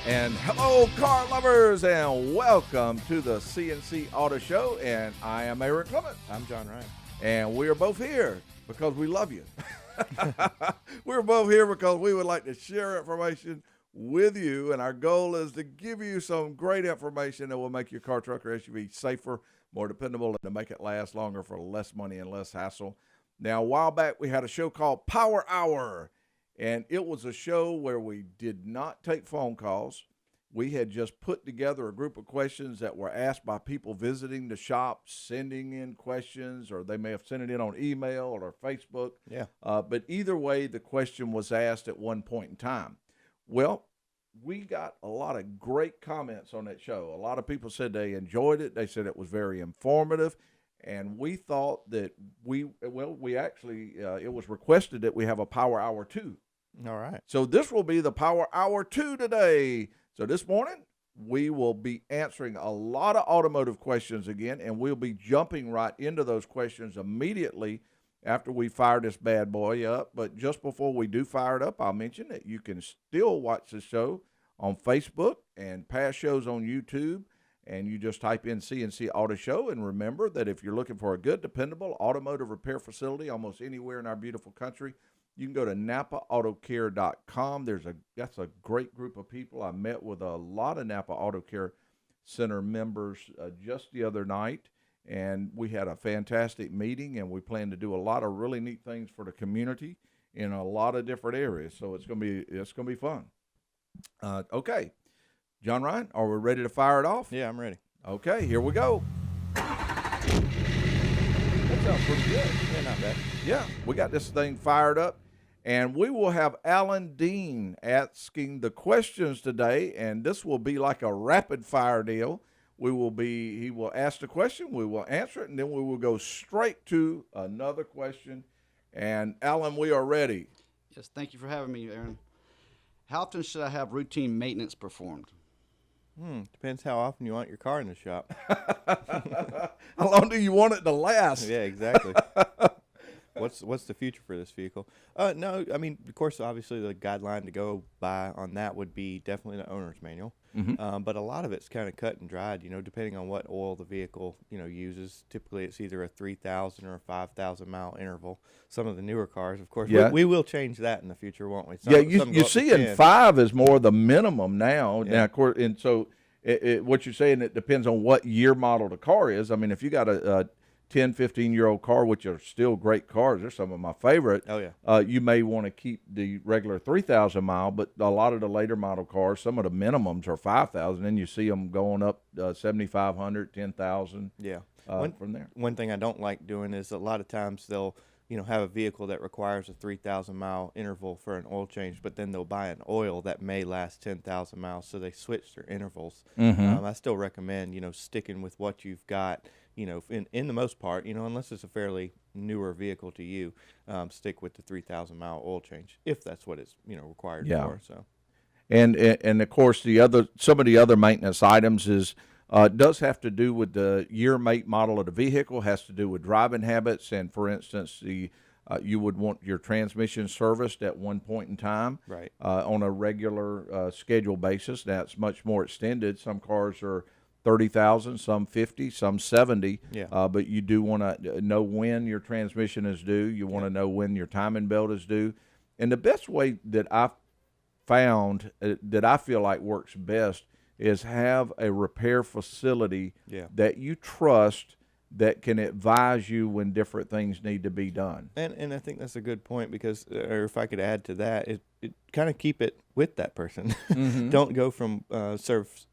And hello, car lovers, and welcome to the C&C Auto Show. And I am Aaron Clements. I'm John Ryan. And we are both here because we love you. We're both here because we would like to share information with you. And our goal is to give you some great information that will make your car, truck, or SUV safer, more dependable, and to make it last longer for less money and less hassle. Now, a while back, we had a show called Power Hour. And it was a show where we did not take phone calls. We had just put together a group of questions that were asked by people visiting the shop, sending in questions, or they may have sent it in on email or Facebook. Yeah. But either way, the question was asked at one point in time. Well, we got a lot of great comments on that show. A lot of people said they enjoyed it. They said it was very informative. And we thought that it was requested that we have a Power Hour 2. All right. So this will be the Power Hour 2 today. So this morning, we will be answering a lot of automotive questions again, and we'll be jumping right into those questions immediately after we fire this bad boy up. But just before we do fire it up, I'll mention that you can still watch the show on Facebook and past shows on YouTube. And you just type in C&C Auto Show. And remember that if you're looking for a good, dependable automotive repair facility almost anywhere in our beautiful country, you can go to NapaAutoCare.com. That's a great group of people. I met with a lot of Napa Auto Care Center members just the other night, and we had a fantastic meeting, and we plan to do a lot of really neat things for the community in a lot of different areas. So it's gonna be fun. Okay. John Ryan, are we ready to fire it off? Yeah, I'm ready. Okay, here we go. That sounds pretty good. Yeah, not bad. Yeah, we got this thing fired up, and we will have Alan Dean asking the questions today, and this will be like a rapid fire deal. He will ask the question, we will answer it, and then we will go straight to another question. And Alan, we are ready. Yes, thank you for having me, Aaron. How often should I have routine maintenance performed? Depends how often you want your car in the shop. How long do you want it to last? Yeah, exactly. What's the future for this vehicle? No, I mean, of course, obviously the guideline to go by on that would be definitely the owner's manual. Mm-hmm. But a lot of it's kind of cut and dried, depending on what oil the vehicle, uses. Typically, it's either a 3,000 or a 5,000 mile interval. Some of the newer cars, of course, yeah. we will change that in the future, won't we? You see in 5 is more the minimum now. Yeah. Now, of course, and so what you're saying, it depends on what year model the car is. I mean, if you got a 10, 15-year-old car, which are still great cars, they're some of my favorite. Oh, yeah. You may want to keep the regular 3,000 mile, but a lot of the later model cars, some of the minimums are 5,000, and you see them going up 7,500, 10,000. Yeah. From there. One thing I don't like doing is a lot of times they'll have a vehicle that requires a 3,000 mile interval for an oil change, but then they'll buy an oil that may last 10,000 miles, so they switch their intervals. Mm-hmm. I still recommend sticking with what you've got. In the most part, unless it's a fairly newer vehicle to you, stick with the 3,000 mile oil change if that's what it's required for. So, and of course some of the other maintenance items does have to do with the year, make, model of the vehicle, has to do with driving habits, and for instance, you would want your transmission serviced at one point in time, right? On a regular schedule basis. That's much more extended. Some cars are 30,000, some 50, some 70. Yeah. But you do want to know when your transmission is due. You want to know when your timing belt is due. And the best way that I've found that I feel like works best is have a repair facility that you trust that can advise you when different things need to be done. And I think that's a good point because, or if I could add to that, it kind of keep it with that person. Mm-hmm. Don't go from service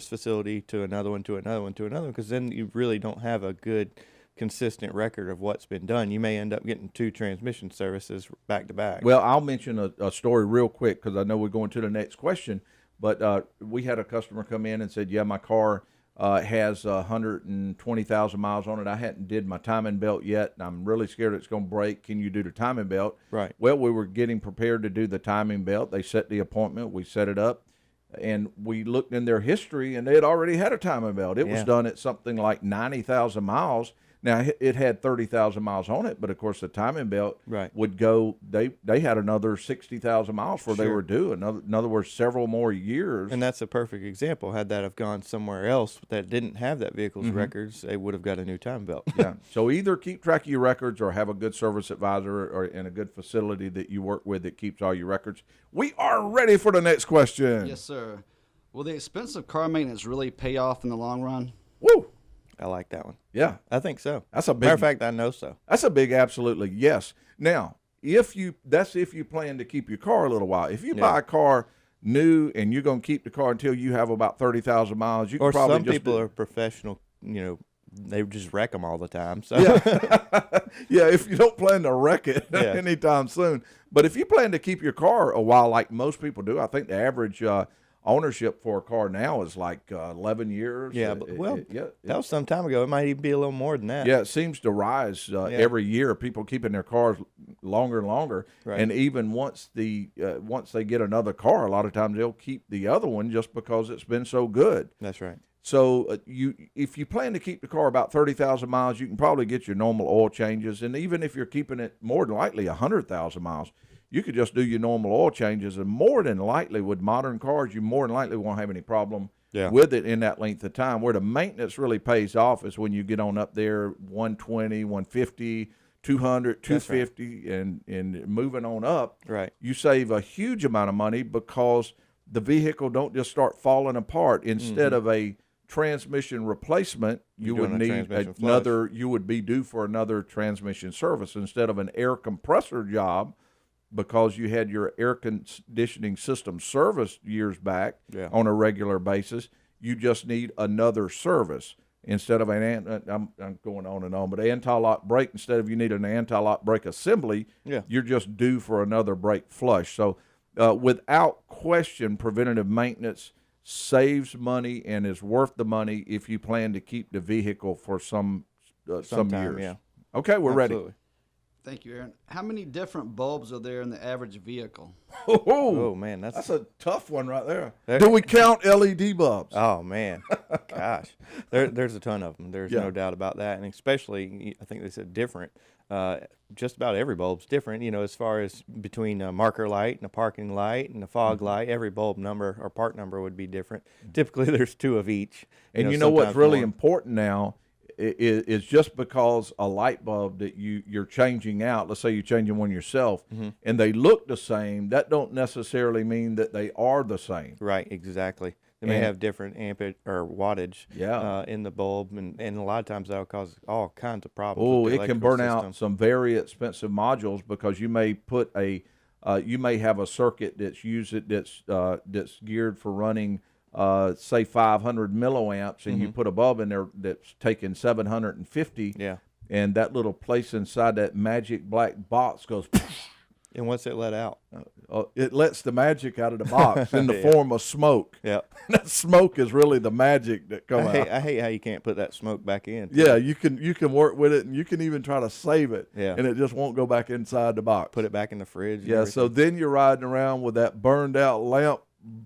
facility to another one, because then you really don't have a good, consistent record of what's been done. You may end up getting 2 transmission services back to back. Well, I'll mention a story real quick because I know we're going to the next question. But we had a customer come in and said, yeah, my car has 120,000 miles on it. I hadn't did my timing belt yet, and I'm really scared it's going to break. Can you do the timing belt? Right. Well, we were getting prepared to do the timing belt. They set the appointment. We set it up, and we looked in their history, and they had already had a timing belt. It was done at something like 90,000 miles. Now it had 30,000 miles on it, but of course the timing belt Right. would go. They had another 60,000 miles before they Sure. were due. In other words, several more years. And that's a perfect example. Had that have gone somewhere else that didn't have that vehicle's records, they would have got a new time belt. Yeah. So either keep track of your records or have a good service advisor or in a good facility that you work with that keeps all your records. We are ready for the next question. Yes, sir. Will the expensive car maintenance really pay off in the long run? Woo. I like that one. Yeah. I think so. That's a big. Matter of fact, I know so. That's a big absolutely yes. Now, if you plan to keep your car a little while. If you buy a car new and you're going to keep the car until you have about 30,000 miles, you can Or probably some just people are professional, they just wreck them all the time. So yeah, if you don't plan to wreck it Yeah. anytime soon. But if you plan to keep your car a while, like most people do, I think the average ownership for a car now is like 11 years. yeah, but that was some time ago. It might even be a little more than that. Yeah, it seems to rise every year. People keeping their cars longer and longer, Right. and even once they get another car, a lot of times they'll keep the other one just because it's been so good. That's right. So if you plan to keep the car about 30,000 miles, you can probably get your normal oil changes, and even if you're keeping it more than likely 100,000 miles, you could just do your normal oil changes, and more than likely with modern cars, you more than likely won't have any problem with it in that length of time. Where the maintenance really pays off is when you get on up there 120, 150, 200, 250, and moving on up. Right. You save a huge amount of money because the vehicle don't just start falling apart. Instead of a transmission replacement, you would need another. You would be due for another transmission service instead of an air compressor job. Because you had your air conditioning system serviced years back on a regular basis, you just need another service instead of I'm going on and on, but anti-lock brake, instead of you need an anti-lock brake assembly, you're just due for another brake flush. So without question, preventative maintenance saves money and is worth the money if you plan to keep the vehicle for some years. Yeah. Okay, we're Absolutely. ready. Thank you, Aaron. How many different bulbs are there in the average vehicle? Oh man, that's a tough one right there. Do we count LED bulbs? Oh man, gosh, there's a ton of them. There's no doubt about that, and especially I think they said different. Just about every bulb's different. As far as between a marker light and a parking light and a fog light, every bulb number or part number would be different. Typically, there's two of each. And what's really important now is just because a light bulb that you're changing out, let's say you're changing one yourself, and they look the same, that don't necessarily mean that they are the same. Right, exactly. They may have different ampage or wattage in the bulb, and a lot of times that'll cause all kinds of problems. Oh, with the it can burn electrical system. out some very expensive modules because you may put you may have a circuit that's geared for running say 500 milliamps, and you put a bulb in there that's taking 750. Yeah. And that little place inside that magic black box goes. And what's it let out? It lets the magic out of the box in the form of smoke. Yeah. That smoke is really the magic that comes out. I hate how you can't put that smoke back in. Yeah, you can work with it, and you can even try to save it. Yeah. And it just won't go back inside the box. Put it back in the fridge. Yeah, so then you're riding around with that burned out lamp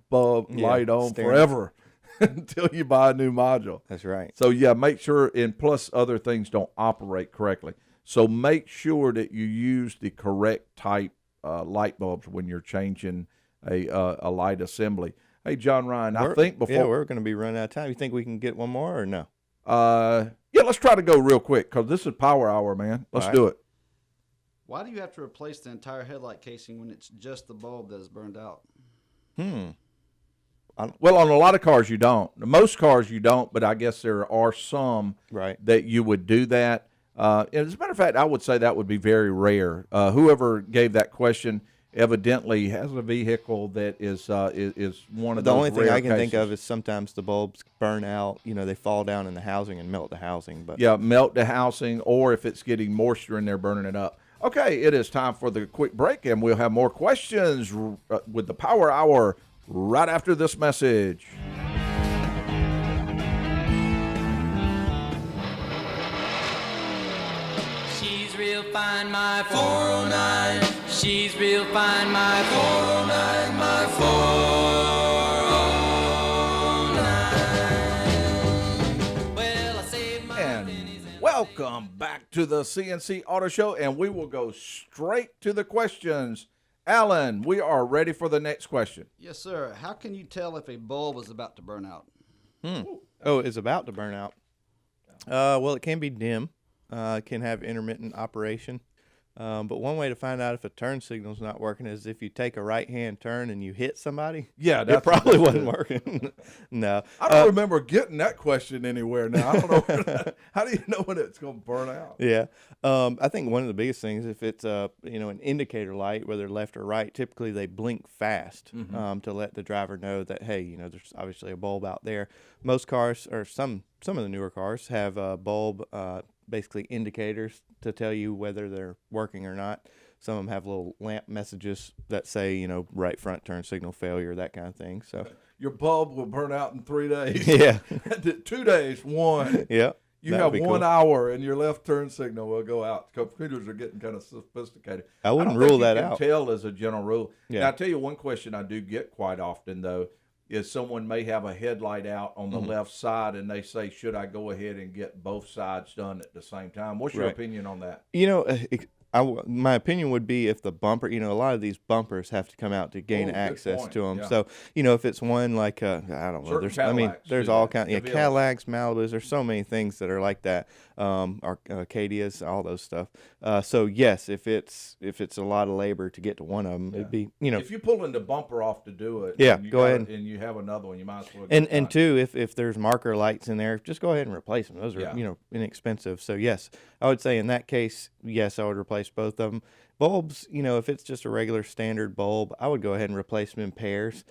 bulb light on forever until you buy a new module. That's right. So make sure, and plus other things don't operate correctly. So make sure that you use the correct type light bulbs when you're changing a light assembly. Hey, John Ryan, I think before we're going to be running out of time. You think we can get one more or no? Let's try to go real quick because this is Power Hour, man. Let's do it. Why do you have to replace the entire headlight casing when it's just the bulb that is burned out? Well, on a lot of cars you don't. Most cars you don't, but I guess there are some that you would do that. As a matter of fact, I would say that would be very rare. Whoever gave that question evidently has a vehicle that is one of the those only thing rare I can think cases. of is sometimes the bulbs burn out. They fall down in the housing and melt the housing. But melt the housing, or if it's getting moisture in there, burning it up. Okay, it is time for the quick break, and we'll have more questions with the Power Hour right after this message. She's real fine, my 409. She's real fine, my 409, my 409. Well, I saved my And Welcome back to the C&C Auto Show, and we will go straight to the questions. Alan, we are ready for the next question. Yes, sir. How can you tell if a bulb is about to burn out? Oh, it's about to burn out. Well, it can be dim. It can have intermittent operation. But one way to find out if a turn signal's not working is if you take a right-hand turn and you hit somebody. Yeah, It probably wasn't working. No. I don't remember getting that question anywhere now. I don't know. How do you know when it's going to burn out? Yeah. I think one of the biggest things, if it's an indicator light, whether left or right, typically they blink fast to let the driver know that, hey, there's obviously a bulb out there. Most cars, or some of the newer cars, have a bulb, basically indicators to tell you whether they're working or not. Some of them have little lamp messages that say, right front turn signal failure, that kind of thing. So your bulb will burn out in 3 days. Yeah. 2 days, one. Yeah. You have 1 hour, and your left turn signal will go out. Computers are getting kind of sophisticated. I wouldn't don't think rule you that can out. Tell as a general rule. Yeah. Now, I'll tell you one question I do get quite often, though, is someone may have a headlight out on the left side, and they say, should I go ahead and get both sides done at the same time? What's your Right. opinion on that? My opinion would be if the bumper, a lot of these bumpers have to come out to gain good access point. to them. Yeah. So, if it's one like, I don't know, Certain Cadillacs there's do all that. kinds, Chevy Cadillacs, Malibus, there's so many things that are like that, Arcadias, all those stuff. So yes, if it's a lot of labor to get to one of them, it'd be, If you're pulling the bumper off to do it, Yeah, and you go got ahead. it, and you have another one, you might as well get and it two, if there's marker lights in there, just go ahead and replace them. Those are, Yeah. inexpensive. So yes, I would say in that case, yes, I would replace both of them. Bulbs, if it's just a regular standard bulb, I would go ahead and replace them in pairs,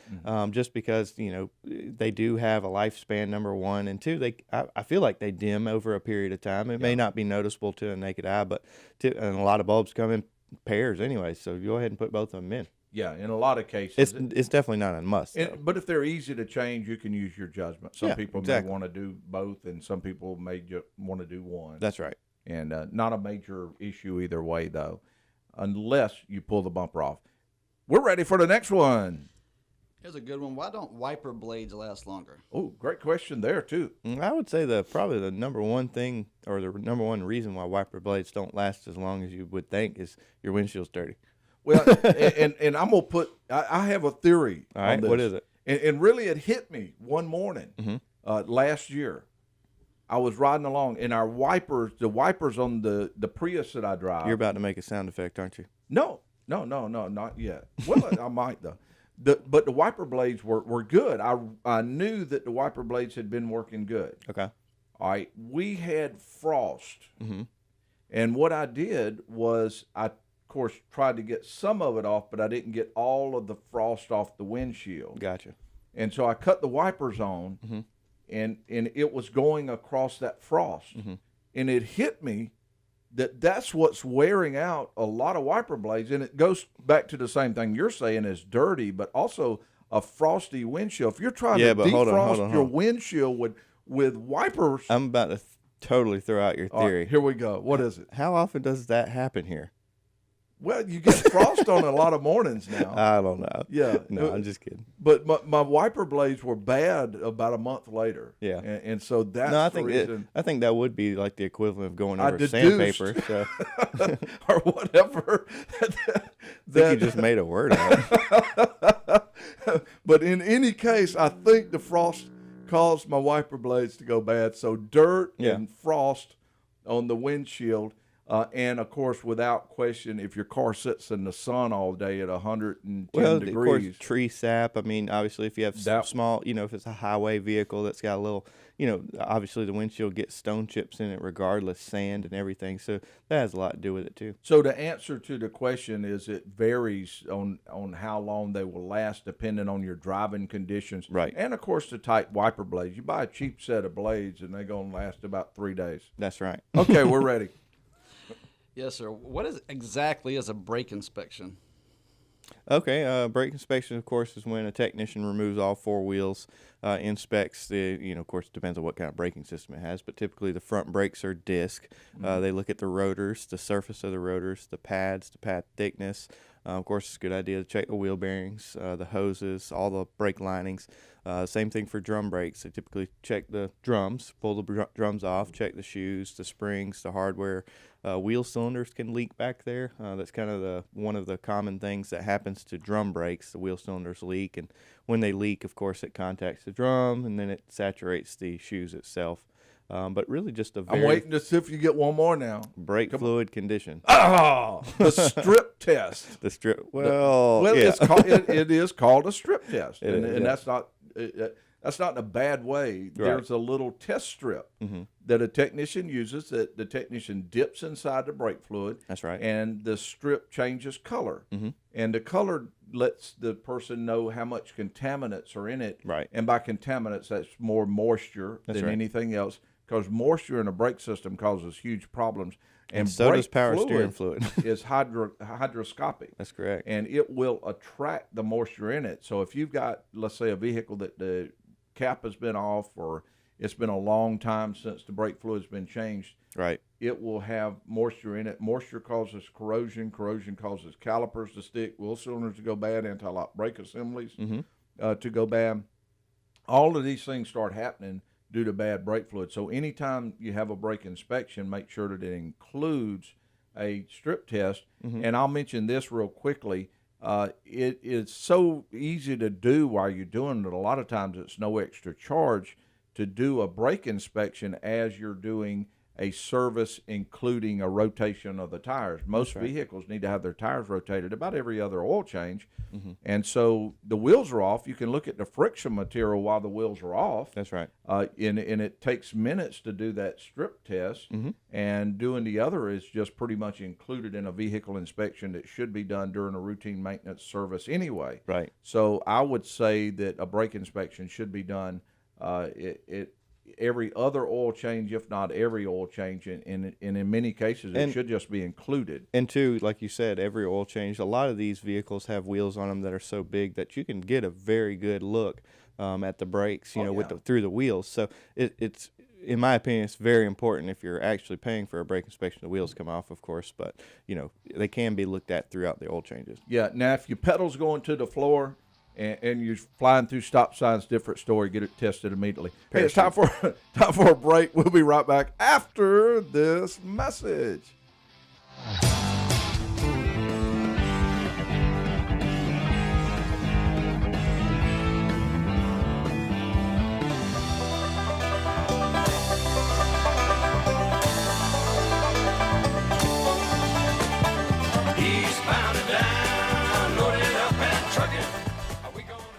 just because, they do have a lifespan, number one, and two, I feel like they dim over a period of time. It may not be noticeable to a naked eye, but and a lot of bulbs come in pairs anyway, so go ahead and put both of them in. Yeah, in a lot of cases. It's definitely not a must, though. But if they're easy to change, you can use your judgment. Some Yeah, people exactly. may want to do both, and some people may just want to do one. That's right. And not a major issue either way, though, unless you pull the bumper off. We're ready for the next one. Here's a good one. Why don't wiper blades last longer? Oh, great question there, too. I would say probably the number one thing, or the number one reason why wiper blades don't last as long as you would think, is your windshield's dirty. Well, and I'm going to put – I have a theory All right, on this. what is it? And really it hit me one morning last year. I was riding along, and our wipers, the wipers on the Prius that I drive. You're about to make a sound effect, aren't you? No, not yet. Well, I might though. But the wiper blades were good. I knew that the wiper blades had been working good. Okay. All right, we had frost, and what I did was I, of course, tried to get some of it off, but I didn't get all of the frost off the windshield. Gotcha. And so I cut the wipers on, and it was going across that frost, and it hit me that's what's wearing out a lot of wiper blades, and it goes back to the same thing you're saying is dirty, but also a frosty windshield. If you're trying to but hold defrost on. your windshield with wipers, I'm about to totally throw out your all right, theory. here we go. What is it? How often does that happen here? Well, you get frost on a lot of mornings now. I don't know. Yeah. No, I'm just kidding. But my wiper blades were bad about a month later. Yeah. And so that's No, the reason. I think that would be like the equivalent of going I over deduced. sandpaper. So or whatever. I think you just made a word out. But in any case, I think the frost caused my wiper blades to go bad. So dirt and frost on the windshield. And, of course, without question, if your car sits in the sun all day at 110 degrees. Of course, tree sap. I mean, obviously, if you have small, if it's a highway vehicle that's got a little, obviously the windshield gets stone chips in it regardless, sand and everything. So that has a lot to do with it, too. So the answer to the question is it varies on how long they will last depending on your driving conditions. Right. And, of course, the type wiper blades. You buy a cheap set of blades, and they're going to last about 3 days. That's right. Okay, we're ready. Yes, sir. What exactly is a brake inspection? Okay, brake inspection, of course, is when a technician removes all four wheels, inspects the, of course, it depends on what kind of braking system it has, but typically the front brakes are disc. They look at the rotors, the surface of the rotors, the pads, the pad thickness, Of course, it's a good idea to check the wheel bearings, the hoses, all the brake linings. Same thing for drum brakes. They typically check the drums, pull the drums off, check the shoes, the springs, the hardware. Wheel cylinders can leak back there. That's kind of one of the common things that happens to drum brakes. The wheel cylinders leak, and when they leak, of course, it contacts the drum, and then it saturates the shoes itself. But really just a I'm waiting to see if you get one more now. brake fluid condition. Oh, the strip test. The strip. Well, yeah. it is called a strip test, and yeah. that's not in a bad way. There's a little test strip that a technician uses that the technician dips inside the brake fluid. That's right. And the strip changes color, and the color lets the person know how much contaminants are in it. Right. And by contaminants, that's more moisture than right. anything else, because moisture in a brake system causes huge problems. And so does power steering fluid fluid. is hydroscopic. That's correct. And it will attract the moisture in it. So if you've got, let's say, a vehicle that the cap has been off, or it's been a long time since the brake fluid's been changed, Right. it will have moisture in it. Moisture causes corrosion. Corrosion causes calipers to stick, wheel cylinders to go bad, anti-lock brake assemblies to go bad. All of these things start happening due to bad brake fluid. So anytime you have a brake inspection, make sure that it includes a strip test. And I'll mention this real quickly. It is so easy to do while you're doing it. A lot of times it's no extra charge to do a brake inspection as you're doing a service, including a rotation of the tires. Most vehicles need to have their tires rotated about every other oil change. And so the wheels are off. You can look at the friction material while the wheels are off. That's right. And it takes minutes to do that strip test. And doing the other is just pretty much included in a vehicle inspection that should be done during a routine maintenance service anyway. Right. So I would say that a brake inspection should be done every other oil change, if not every oil change, and in many cases it should just be included. And two, like you said, every oil change, a lot of these vehicles have wheels on them that are so big that you can get a very good look at the brakes, through the wheels. So it's, in my opinion, it's very important if you're actually paying for a brake inspection. The wheels come off, of course, but they can be looked at throughout the oil changes. Yeah. Now, if your pedal's going to the floor and you're flying through stop signs, different story. Get it tested immediately. Hey, it's time for a break. We'll be right back after this message.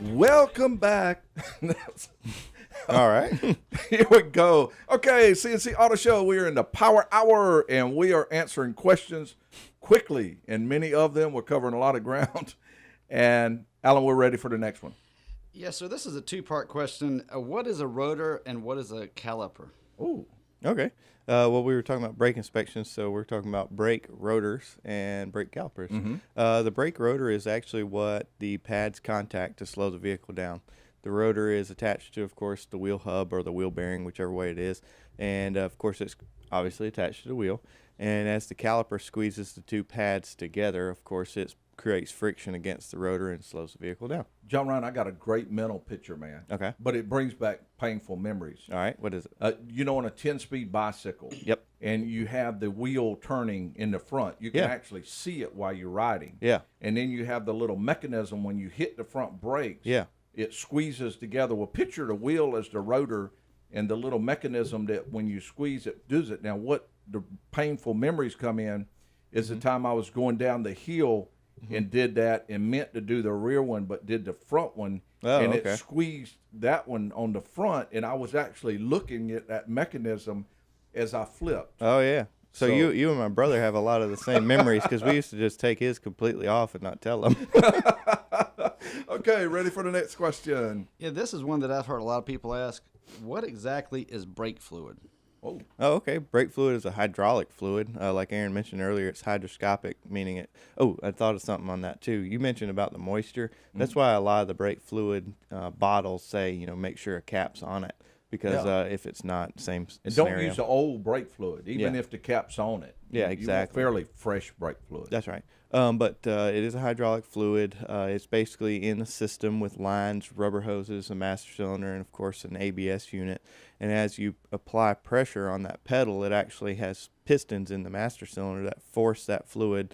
Welcome back. All right. Here we go. Okay, C&C Auto Show. We are in the Power Hour, and we are answering questions quickly, and many of them. We're covering a lot of ground. And, Alan, we're ready for the next one. Yeah, so this is a two-part question. What is a rotor and what is a caliper? Ooh. Okay. Well, we were talking about brake inspections, so we're talking about brake rotors and brake calipers. The brake rotor is actually what the pads contact to slow the vehicle down. The rotor is attached to, of course, the wheel hub or the wheel bearing, whichever way it is. And, of course, it's obviously attached to the wheel. And as the caliper squeezes the two pads together, of course, it creates friction against the rotor and slows the vehicle down. John Ryan, I got a great mental picture, man. Okay. But it brings back painful memories. All right. What is it? On a 10-speed bicycle. Yep. And you have the wheel turning in the front. You can actually see it while you're riding. Yeah. And then you have the little mechanism when you hit the front brakes. Yeah. It squeezes together. Well, picture the wheel as the rotor and the little mechanism that when you squeeze it does it. Now, what the painful memories come in is the time I was going down the hill and did that and meant to do the rear one but did the front one. And it squeezed that one on the front, and I was actually looking at that mechanism as I flipped. Oh, yeah. So you and my brother have a lot of the same memories because we used to just take his completely off and not tell him. Okay, ready for the next question. Yeah, this is one that I've heard a lot of people ask. What exactly is brake fluid? Oh, okay. Brake fluid is a hydraulic fluid. Like Aaron mentioned earlier, it's hydroscopic, meaning it. Oh, I thought of something on that too. You mentioned about the moisture. That's why a lot of the brake fluid bottles say, make sure a cap's on it. Because if it's not, same and scenario. don't use the old brake fluid, even if the cap's on it. Yeah, You want exactly. fairly fresh brake fluid. That's right. But it is a hydraulic fluid. It's basically in the system with lines, rubber hoses, a master cylinder, and of course an ABS unit. And as you apply pressure on that pedal, it actually has pistons in the master cylinder that force that fluid.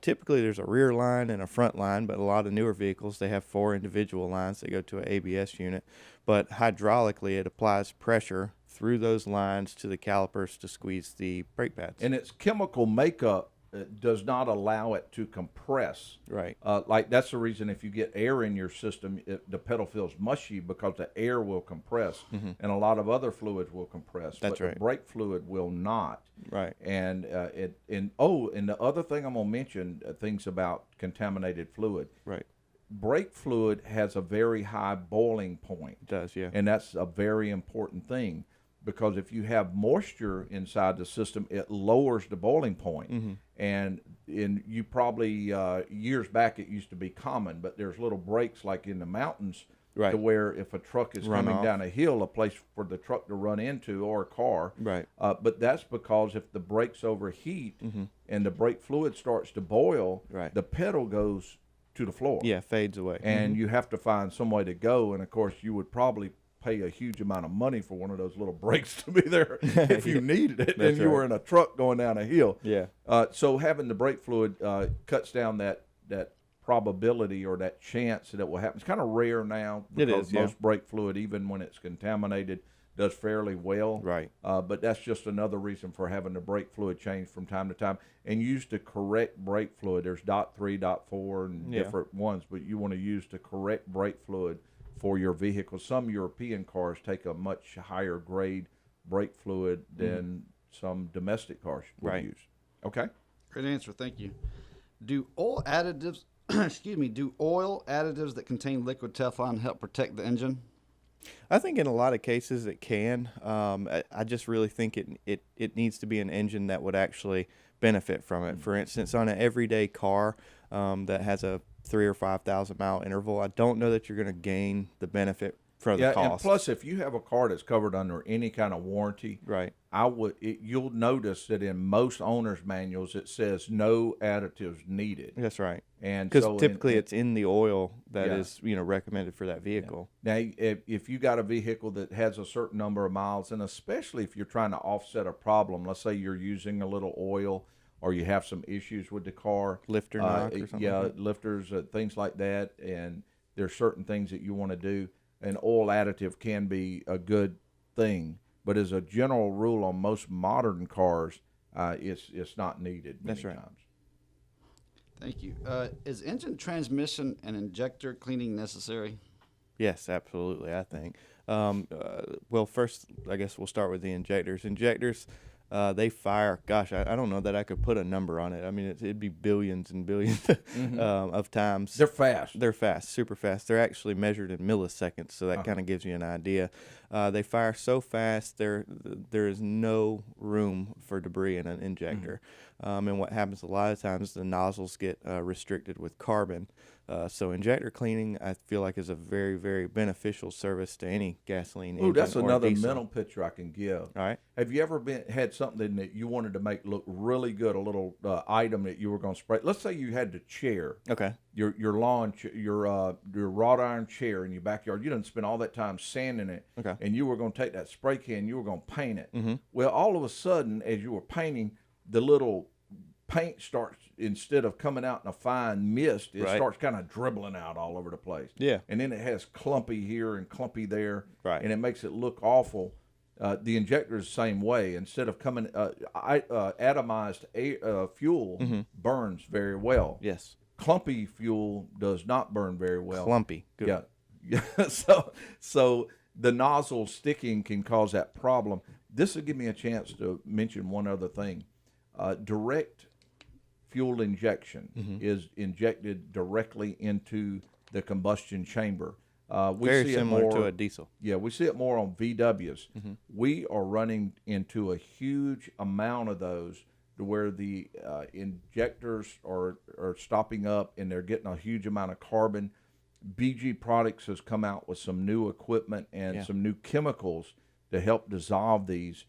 Typically, there's a rear line and a front line, but a lot of newer vehicles, they have 4 individual lines that go to an ABS unit. But hydraulically, it applies pressure through those lines to the calipers to squeeze the brake pads. And its chemical makeup does not allow it to compress. Right. Like that's the reason if you get air in your system, the pedal feels mushy because the air will compress, and a lot of other fluids will compress. That's but right. The brake fluid will not. Right. And and the other thing I'm gonna mention things about contaminated fluid. Right. Brake fluid has a very high boiling point. It does, yeah. And that's a very important thing because if you have moisture inside the system, it lowers the boiling point. And you probably, years back, it used to be common, but there's little breaks like in the mountains to where if a truck is coming down a hill, a place for the truck to run into or a car. Right. But that's because if the brakes overheat and the brake fluid starts to boil, the pedal goes to the floor. Yeah, fades away. And you have to find some way to go. And of course, you would probably pay a huge amount of money for one of those little brakes to be there if you needed it and you were in a truck going down a hill. Yeah. So having the brake fluid cuts down that probability or that chance that it will happen. It's kind of rare now because most brake fluid, even when it's contaminated, does fairly well. Right. But that's just another reason for having the brake fluid changed from time to time and use the correct brake fluid. There's .3, .4, and different ones, but you want to use the correct brake fluid for your vehicle. Some European cars take a much higher grade brake fluid than some domestic cars would use. Okay? Great answer. Thank you. Do oil additives, do oil additives that contain liquid Teflon help protect the engine? I think in a lot of cases it can. I just really think it needs to be an engine that would actually benefit from it. For instance, on an everyday car that has a 3,000 or 5,000 mile interval, I don't know that you're going to gain the benefit for the cost. And plus, if you have a car that's covered under any kind of warranty, you'll notice that in most owners' manuals it says no additives needed. That's right. And because typically it's in the oil that is recommended for that vehicle. Now, if you got a vehicle that has a certain number of miles, and especially if you're trying to offset a problem, let's say you're using a little oil or you have some issues with the car, lifter knock or something. Lifters, things like that, and there's certain things that you want to do. An oil additive can be a good thing, but as a general rule on most modern cars, it's not needed many times. Thank you. Is engine transmission and injector cleaning necessary? Yes, absolutely, I think. Well, first, I guess we'll start with the injectors. Injectors, they fire, gosh, I don't know that I could put a number on it. I mean, it'd be billions and billions of times. They're fast. They're fast, super fast. They're actually measured in milliseconds, so that kind of gives you an idea. They fire so fast, there is no room for debris in an injector. And what happens a lot of times, the nozzles get restricted with carbon. So injector cleaning, I feel like, is a very, very beneficial service to any gasoline engine. Ooh, that's another diesel. mental picture I can give. All right. Have you ever had something that you wanted to make look really good, a little item that you were going to spray? Let's say you had the chair. Okay. Your lawn, your wrought iron chair in your backyard. You didn't spend all that time sanding it. Okay. And you were going to take that spray can, you were going to paint it. Well, all of a sudden, as you were painting, the little paint starts, instead of coming out in a fine mist, it starts kind of dribbling out all over the place. Yeah. And then it has clumpy here and clumpy there. Right. And it makes it look awful. The injector is the same way. Instead of coming, atomized fuel burns very well. Yes. Clumpy fuel does not burn very well. Clumpy. Good. Yeah. So the nozzle sticking can cause that problem. This will give me a chance to mention one other thing. Direct fuel injection is injected directly into the combustion chamber. Very similar to a diesel. Yeah, we see it more on VWs. We are running into a huge amount of those to where the injectors are stopping up and they're getting a huge amount of carbon. BG Products has come out with some new equipment and some new chemicals to help dissolve these.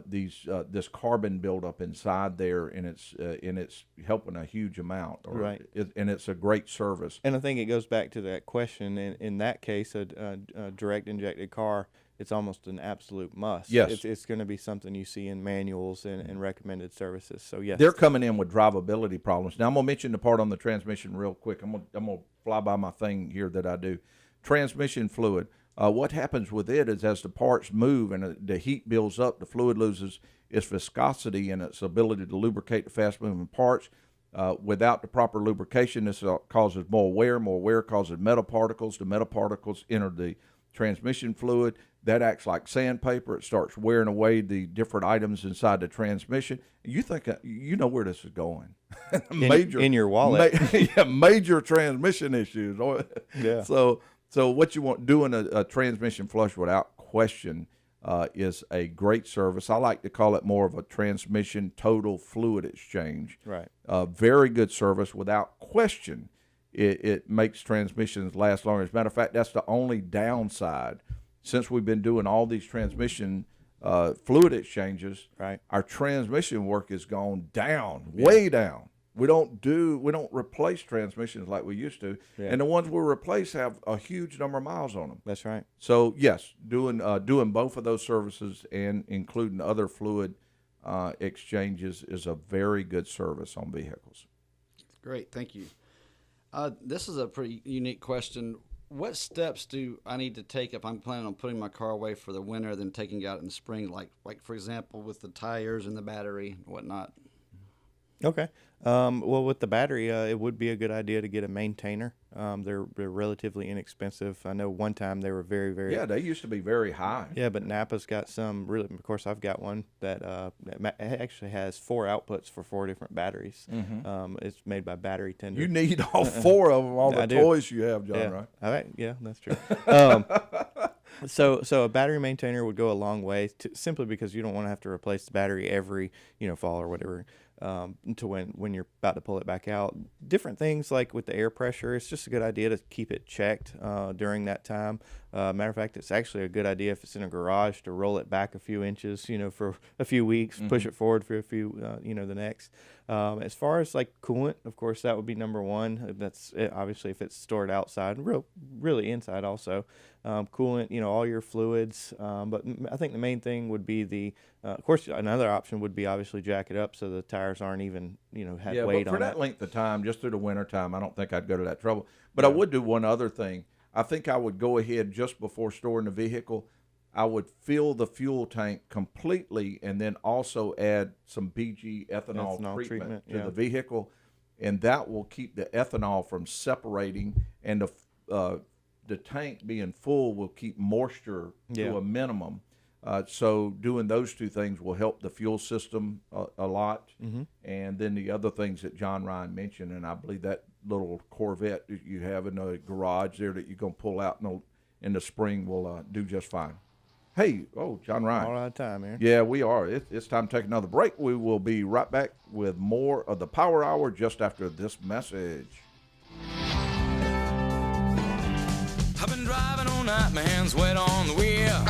this carbon buildup inside there, and it's helping a huge amount. Right. And it's a great service. And I think it goes back to that question. In that case, a direct injected car, it's almost an absolute must. Yes. It's going to be something you see in manuals and recommended services. So, yes. They're coming in with drivability problems. Now, I'm going to mention the part on the transmission real quick. I'm going to fly by my thing here that I do. Transmission fluid. What happens with it is as the parts move and the heat builds up, the fluid loses its viscosity and its ability to lubricate the fast-moving parts. Without the proper lubrication, this causes more wear. More wear causes metal particles. The metal particles enter the transmission fluid. That acts like sandpaper. It starts wearing away the different items inside the transmission. You think you know where this is going? In your wallet. Major transmission issues. Yeah. So what you want doing a transmission flush without question is a great service. I like to call it more of a transmission total fluid exchange. Right. Very good service without question. It makes transmissions last longer. As a matter of fact, that's the only downside. Since we've been doing all these transmission fluid exchanges, right, our transmission work has gone down, way down. We don't replace transmissions like we used to, and the ones we replace have a huge number of miles on them. That's right. So yes, doing both of those services and including other fluid exchanges is a very good service on vehicles. Great, thank you. This is a pretty unique question. What steps do I need to take if I'm planning on putting my car away for the winter, then taking it out in the spring, like for example with the tires and the battery and whatnot? Okay. Well, with the battery, it would be a good idea to get a maintainer. They're relatively inexpensive. I know one time they were very, very... Yeah, they used to be very high. Yeah, but Napa's got some really... Of course, I've got one that actually has 4 outputs for 4 different batteries. Mm-hmm. It's made by Battery Tender. You need all 4 of them, all the toys you have, John, right? Yeah, that's true. So a battery maintainer would go a long way, simply because you don't want to have to replace the battery every fall or whatever. To when you're about to pull it back out. Different things like with the air pressure, it's just a good idea to keep it checked during that time. Matter of fact, it's actually a good idea if it's in a garage to roll it back a few inches, for a few weeks, push it forward for a few, the next. As far as like coolant, of course, that would be number one. That's obviously if it's stored outside, really inside also. Coolant, all your fluids. But I think the main thing would be of course, another option would be obviously jack it up so the tires aren't even, had weight on it. Yeah, but for that length of time, just through the winter time, I don't think I'd go to that trouble. But I would do one other thing. I think I would go ahead just before storing the vehicle. I would fill the fuel tank completely and then also add some BG ethanol treatment to the vehicle, and that will keep the ethanol from separating, and the tank being full will keep moisture to a minimum. So doing those two things will help the fuel system a lot. Mm-hmm. And then the other things that John Ryan mentioned, and I believe that little Corvette that you have in the garage there that you're going to pull out in the spring will do just fine. Hey, John Ryan. All out of time here. Yeah, we are. It's time to take another break. We will be right back with more of the Power Hour just after this message. I've been driving all night, my hands wet on the wheel.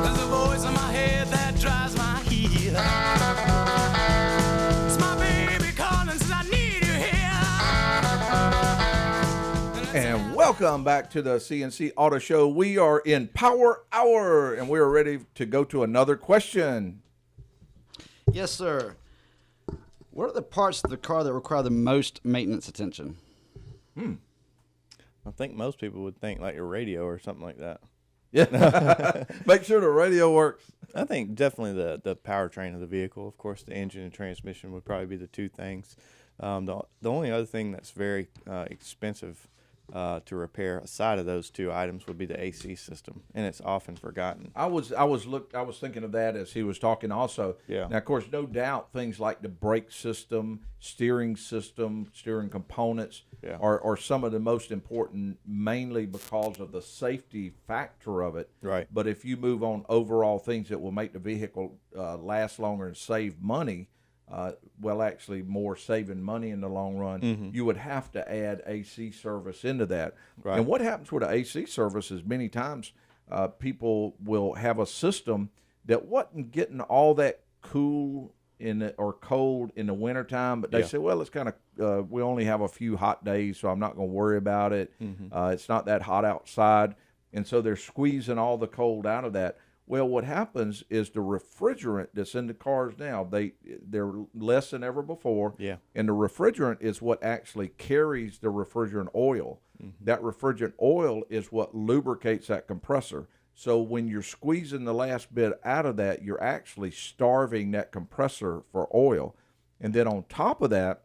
There's a voice in my head that drives my heel. It's my baby calling, says I need you here. And welcome back to the C&C Auto Show. We are in Power Hour, and we are ready to go to another question. Yes, sir. What are the parts of the car that require the most maintenance attention? I think most people would think like a radio or something like that. Yeah. Make sure the radio works. I think definitely the powertrain of the vehicle. Of course, the engine and transmission would probably be the two things. The only other thing that's very expensive to repair aside of those two items would be the AC system, and it's often forgotten. I was thinking of that as he was talking also. Yeah. Now, of course, no doubt things like the brake system, steering components are some of the most important, mainly because of the safety factor of it. Right. But if you move on overall things that will make the vehicle last longer and save money, actually more saving money in the long run, you would have to add AC service into that. Right. And what happens with the AC service is many times people will have a system that wasn't getting all that cool or cold in the wintertime, but they say, well, it's kind of we only have a few hot days, so I'm not going to worry about it. It's not that hot outside, and so they're squeezing all the cold out of that. Well, what happens is the refrigerant that's in the cars now, they're less than ever before. Yeah. And the refrigerant is what actually carries the refrigerant oil. That refrigerant oil is what lubricates that compressor. So when you're squeezing the last bit out of that, you're actually starving that compressor for oil. And then on top of that,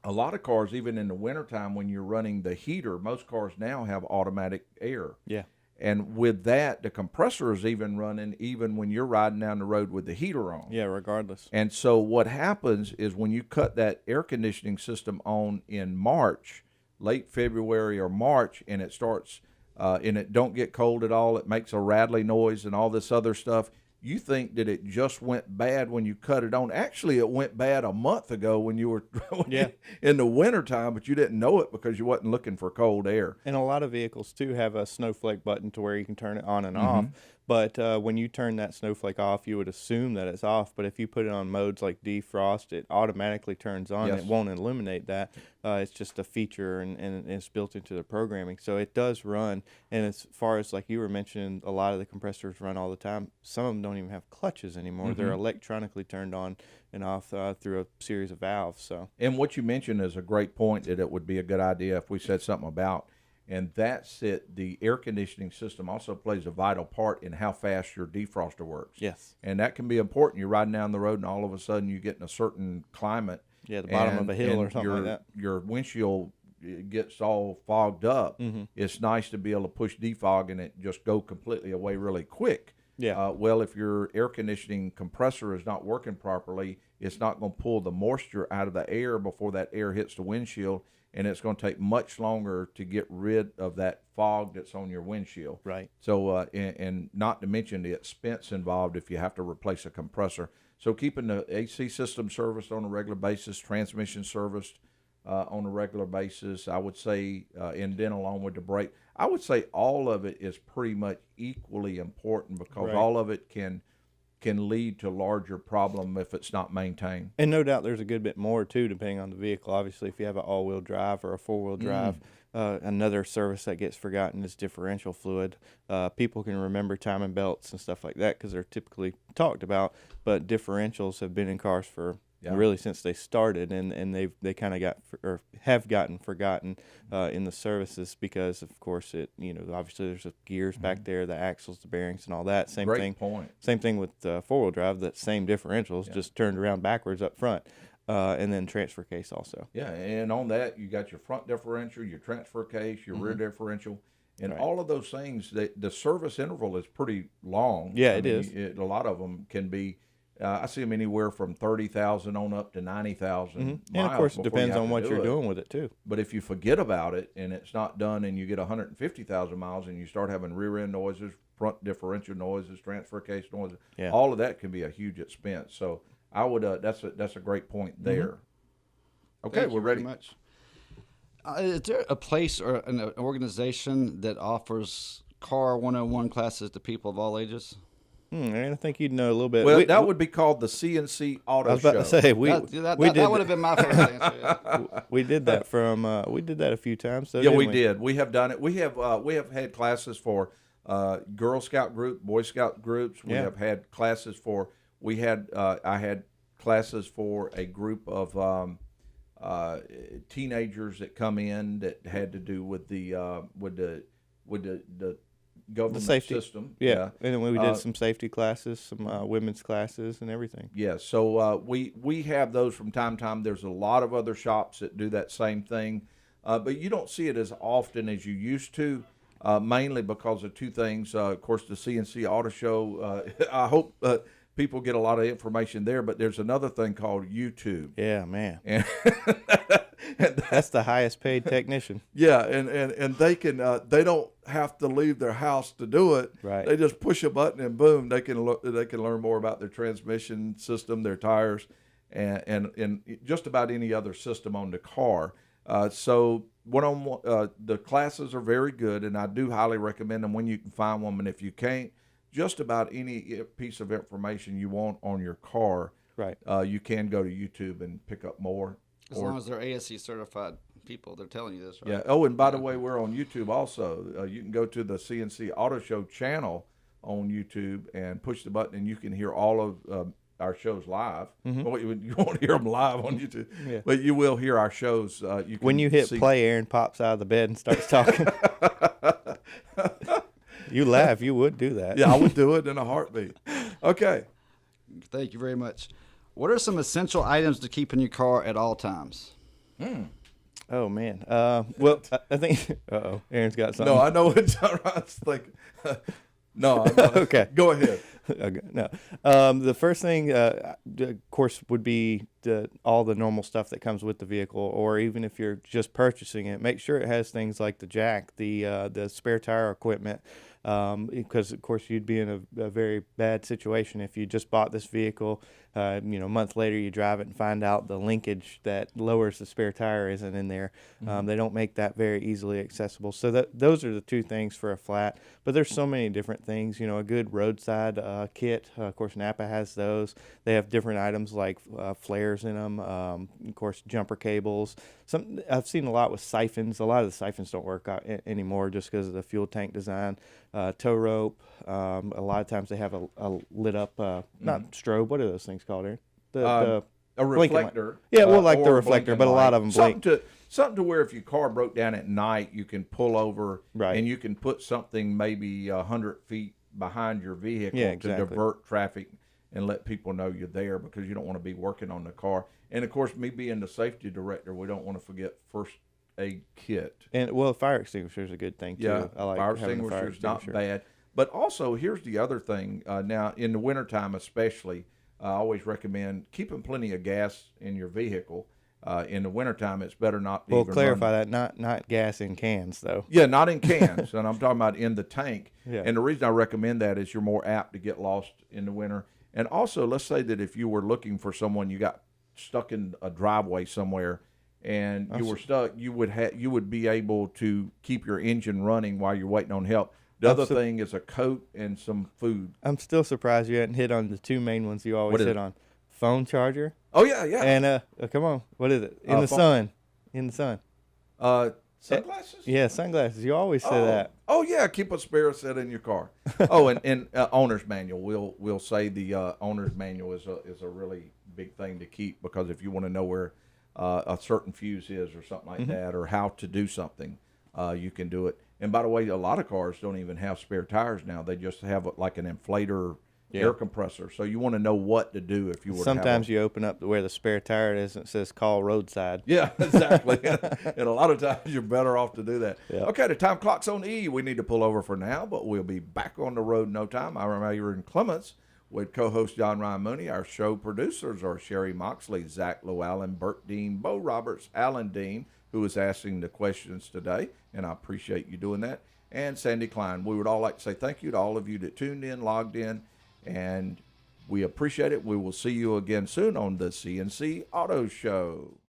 a lot of cars, even in the wintertime when you're running the heater, most cars now have automatic air. Yeah. And with that, the compressor is even running even when you're riding down the road with the heater on. Yeah, regardless. And so what happens is when you cut that air conditioning system on in March, late February or March, and it starts and it don't get cold at all, it makes a rattly noise and all this other stuff, you think that it just went bad when you cut it on. Actually, it went bad a month ago when you were in the wintertime, but you didn't know it because you wasn't looking for cold air. And a lot of vehicles, too, have a snowflake button to where you can turn it on and off. But when you turn that snowflake off, you would assume that it's off. But if you put it on modes like defrost, it automatically turns on. Yes. It won't illuminate that. It's just a feature, and it's built into the programming. So it does run. And as far as, like you were mentioning, a lot of the compressors run all the time. Some of them don't even have clutches anymore. They're electronically turned on and off through a series of valves. So. And what you mentioned is a great point, that it would be a good idea if we said something about. And that's it. The air conditioning system also plays a vital part in how fast your defroster works. Yes. And that can be important. You're riding down the road, and all of a sudden you get in a certain climate. Yeah, the bottom of a hill or something like that. Your windshield gets all fogged up. It's nice to be able to push defog and it just go completely away really quick. Yeah. Well, if your air conditioning compressor is not working properly, it's not going to pull the moisture out of the air before that air hits the windshield, and it's going to take much longer to get rid of that fog that's on your windshield. Right. So, and not to mention the expense involved if you have to replace a compressor. So keeping the AC system serviced on a regular basis, transmission serviced on a regular basis, I would say, and then along with the brake, I would say all of it is pretty much equally important, because all of it can lead to larger problem if it's not maintained. And no doubt there's a good bit more, too, depending on the vehicle. Obviously, if you have an all-wheel drive or a four-wheel drive, another service that gets forgotten is differential fluid. People can remember timing belts and stuff like that because they're typically talked about, but differentials have been in cars for really since they started, and they kind of have gotten forgotten in the services because, of course, obviously there's the gears back there, the axles, the bearings, and all that. Same thing with four-wheel drive. That same differentials just turned around backwards up front, and then transfer case also. Yeah, and on that you got your front differential, your transfer case, your rear differential. And all of those things, the service interval is pretty long. Yeah, it is. A lot of them can be. I see them anywhere from 30,000 on up to 90,000 miles. And of course, it depends on what you're doing with it too. But if you forget about it and it's not done, and you get 150,000 miles and you start having rear end noises, front differential noises, transfer case noises, all of that can be a huge expense. So I would. That's a great point there. Okay, we're ready. Very much. Is there a place or an organization that offers Car 101 classes to people of all ages? I think you'd know a little bit. Well, that would be called the C&C Auto Show. I was about to say that would have been my first answer. Yeah. We did that we did that a few times. So yeah, we did. We have done it. We have had classes for Girl Scout group, Boy Scout groups. We have had classes for. I had classes for a group of teenagers that come in that had to do with the government safety system. Yeah. And then we did some safety classes, some women's classes, and everything. Yeah, so we have those from time to time. There's a lot of other shops that do that same thing, but you don't see it as often as you used to, mainly because of two things. Of course, the C&C Auto Show, I hope people get a lot of information there, but there's another thing called YouTube. Yeah, man. And that's the highest paid technician. Yeah, and they can they don't have to leave their house to do it. Right. They just push a button and boom, they can learn more about their transmission system, their tires, and just about any other system on the car. So the classes are very good, and I do highly recommend them when you can find them. And if you can't, just about any piece of information you want on your car, Right. you can go to YouTube and pick up more. As long as they're ASE certified people, they're telling you this, right? Yeah. Oh, and by the way, we're on YouTube also. You can go to the C&C Auto Show channel on YouTube and push the button, and you can hear all of our shows live. Well, you won't hear them live on YouTube, but you will hear our shows. When you hit play, Aaron pops out of the bed and starts talking. You laugh. You would do that. Yeah, I would do it in a heartbeat. Okay. Thank you very much. What are some essential items to keep in your car at all times? Oh man. Well, I think. Aaron's got something. No, I know what I was thinking. No, I'm not. Okay. Go ahead. Okay, no. The first thing, of course, would be all the normal stuff that comes with the vehicle, or even if you're just purchasing it, make sure it has things like the jack, the spare tire equipment, because of course you'd be in a very bad situation if you just bought this vehicle. A month later you drive it and find out the linkage that lowers the spare tire isn't in there. They don't make that very easily accessible. So those are the two things for a flat. But there's so many different things. A good roadside kit. Of course, Napa has those. They have different items like flares in them. Of course, jumper cables. I've seen a lot with siphons. A lot of the siphons don't work out anymore just because of the fuel tank design. Tow rope. A lot of times they have a lit up, not strobe. What are those things called, Aaron? A reflector. Yeah, well, like the or reflector, blinking but a lot light. of them blink. Something to where if your car broke down at night, you can pull over Right. and you can put something maybe 100 feet behind your vehicle Yeah, to exactly. divert traffic and let people know you're there, because you don't want to be working on the car. And of course, me being the safety director, we don't want to forget first aid kit. And well, fire extinguisher is a good thing too. Yeah, I like fire having a fire extinguisher is not extinguisher. bad. But also, here's the other thing. Now, in the wintertime especially, I always recommend keeping plenty of gas in your vehicle. In the wintertime, it's better not to We'll even clarify run. that, not gas in cans though. Yeah, not in cans, and I'm talking about in the tank. Yeah. And the reason I recommend that is you're more apt to get lost in the winter. And also, let's say that if you were looking for someone, you got stuck in a driveway somewhere, and you were stuck, you would be able to keep your engine running while you're waiting on help. The other thing is a coat and some food. I'm still surprised you hadn't hit on the two main ones you always What is hit it? on. Phone charger Oh yeah, yeah. and come on, what is it? In the phone- sun. In the sun. Sunglasses. Yeah, sunglasses. You always say Oh. that. Oh yeah, keep a spare set in your car. Oh, and owner's manual. We'll say the owner's manual is a really big thing to keep, because if you want to know where a certain fuse is or something like that, or how to do something, you can do it. And by the way, a lot of cars don't even have spare tires now. They just have like an inflator air compressor. So you want to know what to do if you were Sometimes to have you open up to where the spare tire is and it says call roadside. Yeah, exactly. And a lot of times you're better off to do that. Yeah. Okay, the time clock's on E. We need to pull over for now, but we'll be back on the road in no time. I remember you were in Clements with co-host John Ryan Mooney. Our show producers are Sherry Moxley, Zach Llewellyn, Bert Dean, Bo Roberts, Alan Dean, who is asking the questions today, and I appreciate you doing that, and Sandy Klein. We would all like to say thank you to all of you that tuned in, logged in, and we appreciate it. We will see you again soon on the C&C Auto Show.